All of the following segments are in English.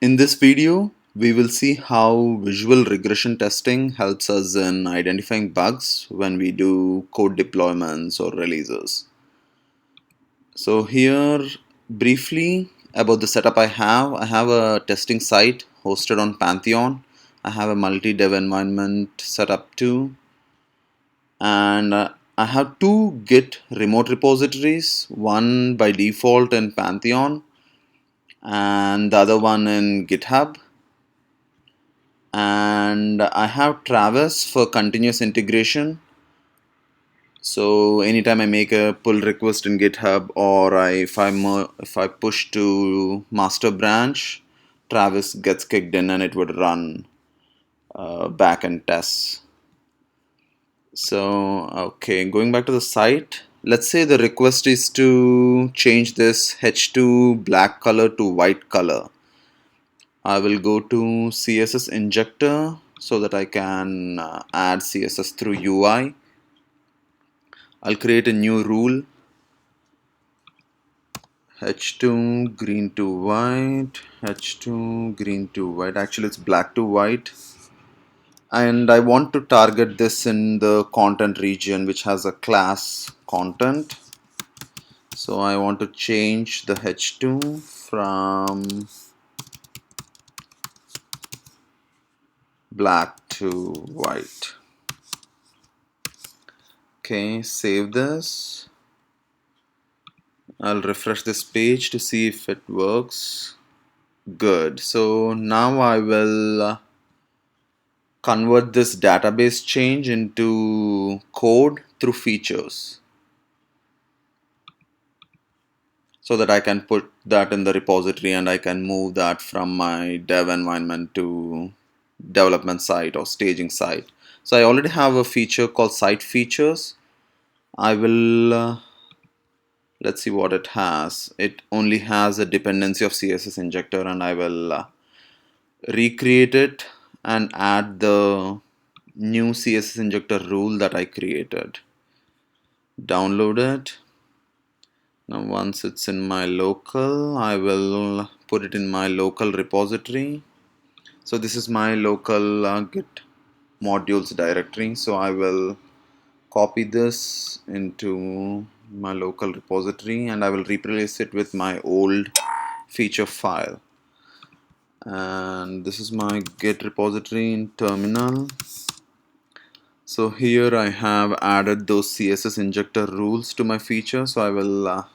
In this video, we will see how visual regression testing helps us in identifying bugs when we do code deployments or releases. So here, briefly about the setup I have a testing site hosted on Pantheon. I have a multi-dev environment set up too, and I have two Git remote repositories, one by default in Pantheon and the other one in GitHub. And I have Travis for continuous integration. So anytime I make a pull request in GitHub or if I push to master branch, Travis gets kicked in and it would run backend tests. So okay, going back to the site, let's say the request is to change this H2 black color to white color. I will go to CSS injector so that I can add CSS through UI. I'll create a new rule, H2 green to white, H2 green to white, actually it's black to white, and I want to target this in the content region which has a class content. So I want to change the H2 from black to white. Okay, save this. I'll refresh this page to see if it works. Good. So now I will convert this database change into code through features so that I can put that in the repository and I can move that from my dev environment to development site or staging site. So I already have a feature called site features. I will let's see what it has. It only has a dependency of CSS injector, and I will recreate it and add the new CSS injector rule that I created. Download it. Now once it's in my local, I will put it in my local repository. So this is my local Git modules directory. So I will copy this into my local repository and I will replace it with my old feature file. And this is my Git repository in terminal. So here I have added those CSS injector rules to my feature. So I will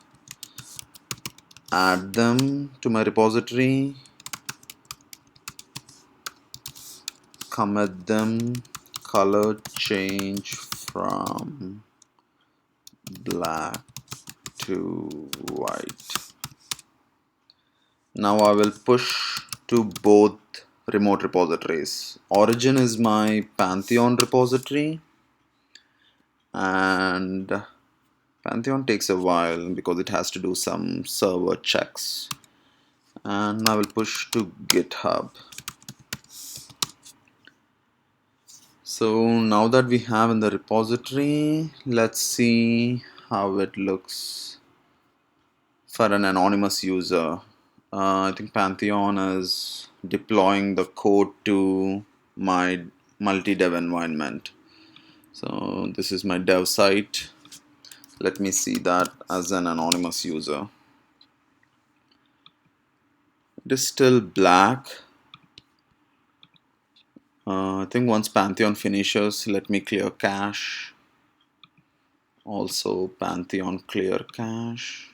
add them to my repository, commit them, color change from black to white. Now I will push to both remote repositories. Origin is my Pantheon repository, and Pantheon takes a while because it has to do some server checks. And I will push to GitHub. So now that we have in the repository, let's see how it looks for an anonymous user. I think Pantheon is deploying the code to my multi-dev environment. So this is my dev site. Let me see that as an anonymous user. It is still black. I think once Pantheon finishes, let me clear cache. Also Pantheon clear cache.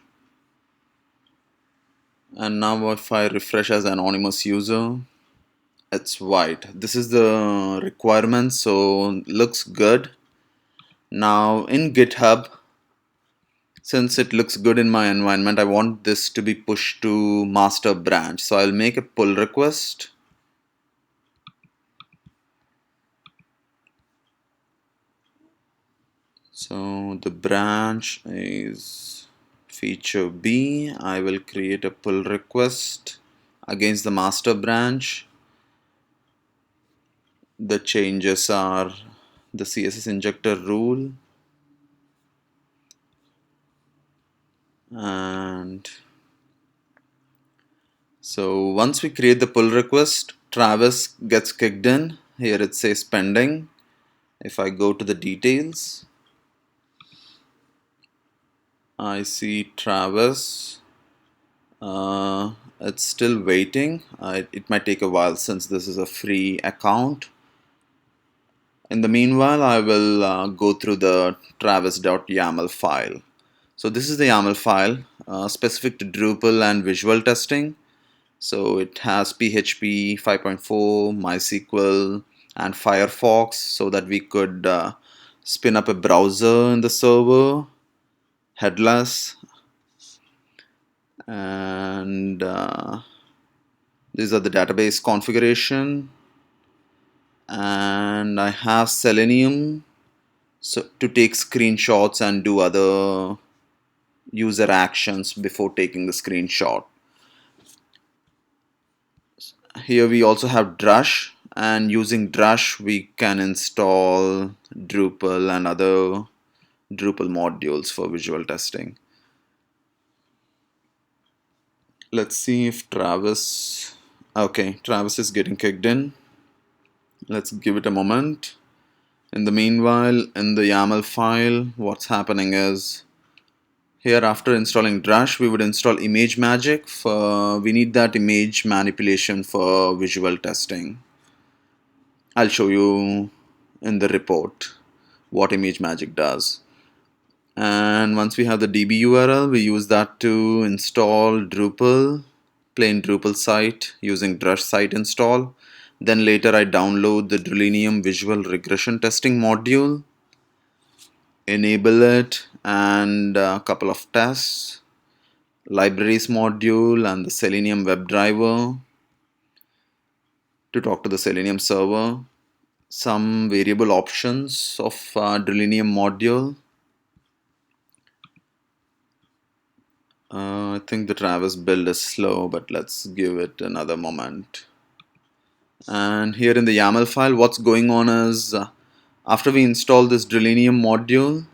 And now if I refresh as anonymous user, it's white. This is the requirement, so looks good. Now in GitHub, since it looks good in my environment, I want this to be pushed to master branch. So I'll make a pull request. So the branch is feature B. I will create a pull request against the master branch. The changes are the CSS injector rule and So once we create the pull request, Travis gets kicked in. Here it says pending. If I go to the details, I see Travis. It's still waiting. It might take a while since this is a free account. In the meanwhile, I will go through the travis.yaml file. So this is the YAML file specific to Drupal and visual testing. So it has PHP 5.4, MySQL, and Firefox so that we could spin up a browser in the server, headless, and these are the database configuration. And I have Selenium so to take screenshots and do other user actions before taking the screenshot. Here we also have Drush, and using Drush we can install Drupal and other Drupal modules for visual testing. Let's see if Travis... Okay, Travis is getting kicked in. Let's give it a moment. In the meanwhile, in the YAML file, what's happening is here after installing Drush, we would install ImageMagick. We need that image manipulation for visual testing. I'll show you in the report what ImageMagick does. And once we have the DB URL, we use that to install Drupal, plain Drupal site using Drush site install. Then later I download the Drulenium visual regression testing module, enable it, and a couple of tests, libraries module and the Selenium WebDriver to talk to the Selenium server, some variable options of Drulenium module. I think the Travis build is slow, but let's give it another moment. And here in the YAML file, what's going on is after we install this Drulenium module,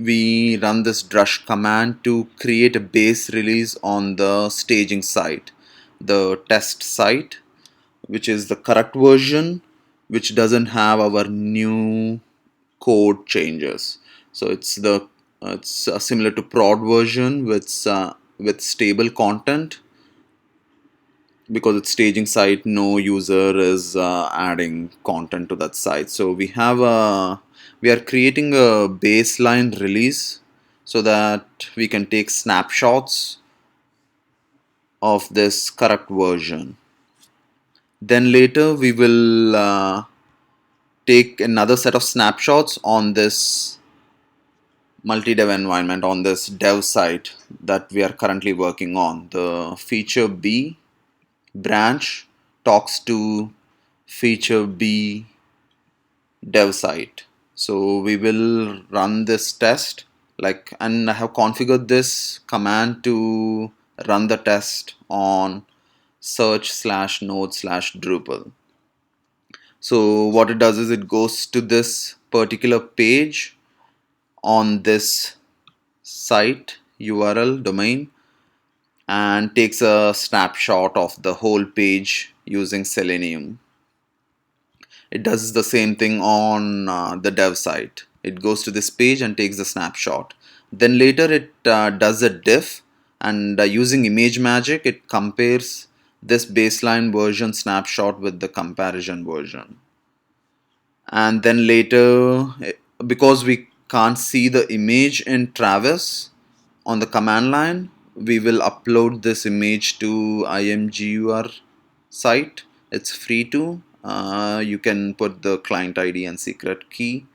we run this drush command to create a base release on the staging site, the test site, which is the correct version, which doesn't have our new code changes. So it's similar to prod version with stable content. Because it's staging site, no user is adding content to that site. So we are creating a baseline release so that we can take snapshots of this correct version. Then later we will take another set of snapshots on this multi-dev environment, on this dev site that we are currently working on. The feature B branch talks to feature B dev site. So we will run this test, and I have configured this command to run the test on search/node/Drupal. So what it does is it goes to this particular page on this site URL domain and takes a snapshot of the whole page using Selenium. It does the same thing on the dev site. It goes to this page and takes the snapshot. Then later it does a diff, and using ImageMagick it compares this baseline version snapshot with the comparison version. And then later, because we can't see the image in Travis on the command line, we will upload this image to imgur site. It's free to. You can put the client ID and secret key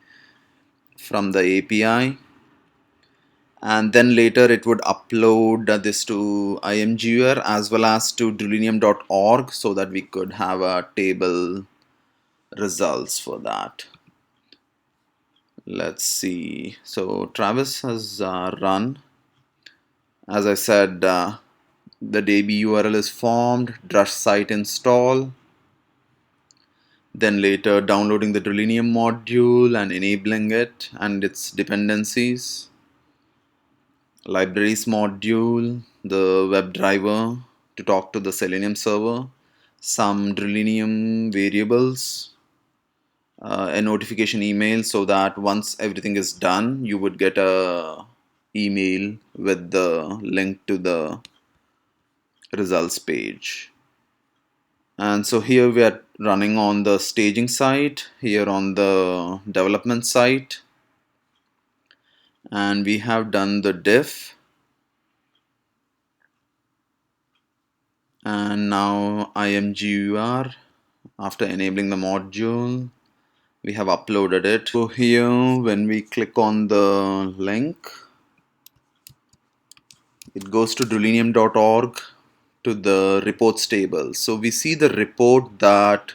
from the API. And then later it would upload this to imgur as well as to drulenium.org so that we could have a table results for that. Let's see. So Travis has run. As I said, the DB URL is formed, drush site install, then later downloading the Drulenium module and enabling it and its dependencies, libraries module, the WebDriver to talk to the Selenium server, some Drulenium variables, a notification email, so that once everything is done, you would get a email with the link to the results page. And so here we are running on the staging side, here on the development side, and we have done the diff. And now IMGUR, after enabling the module, we have uploaded it. So here when we click on the link, it goes to drulenium.org to the reports table. So we see the report that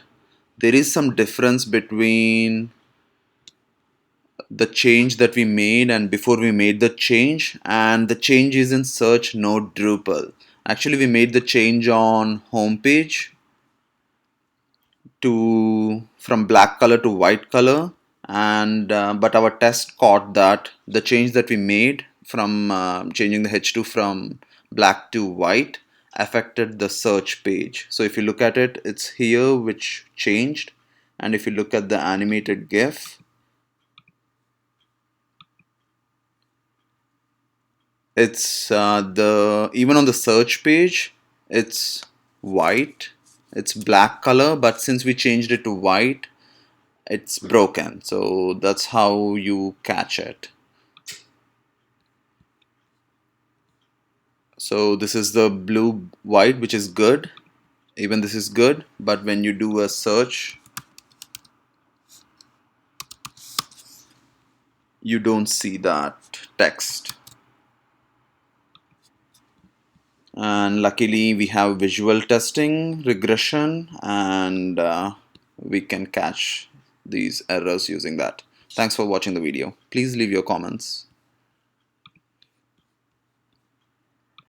there is some difference between the change that we made and before we made the change, and the change is in search node Drupal. Actually, we made the change on homepage to from black color to white color, and but our test caught that the change that we made from changing the h2 from black to white affected the search page. So if you look at it, it's here which changed, and if you look at the animated GIF, it's the even on the search page it's white, it's black color, but since we changed it to white, it's broken. So that's how you catch it. So this is the blue white, which is good, even this is good, but when you do a search, you don't see that text. And luckily we have visual testing, regression, and we can catch these errors using that. Thanks for watching the video. Please leave your comments.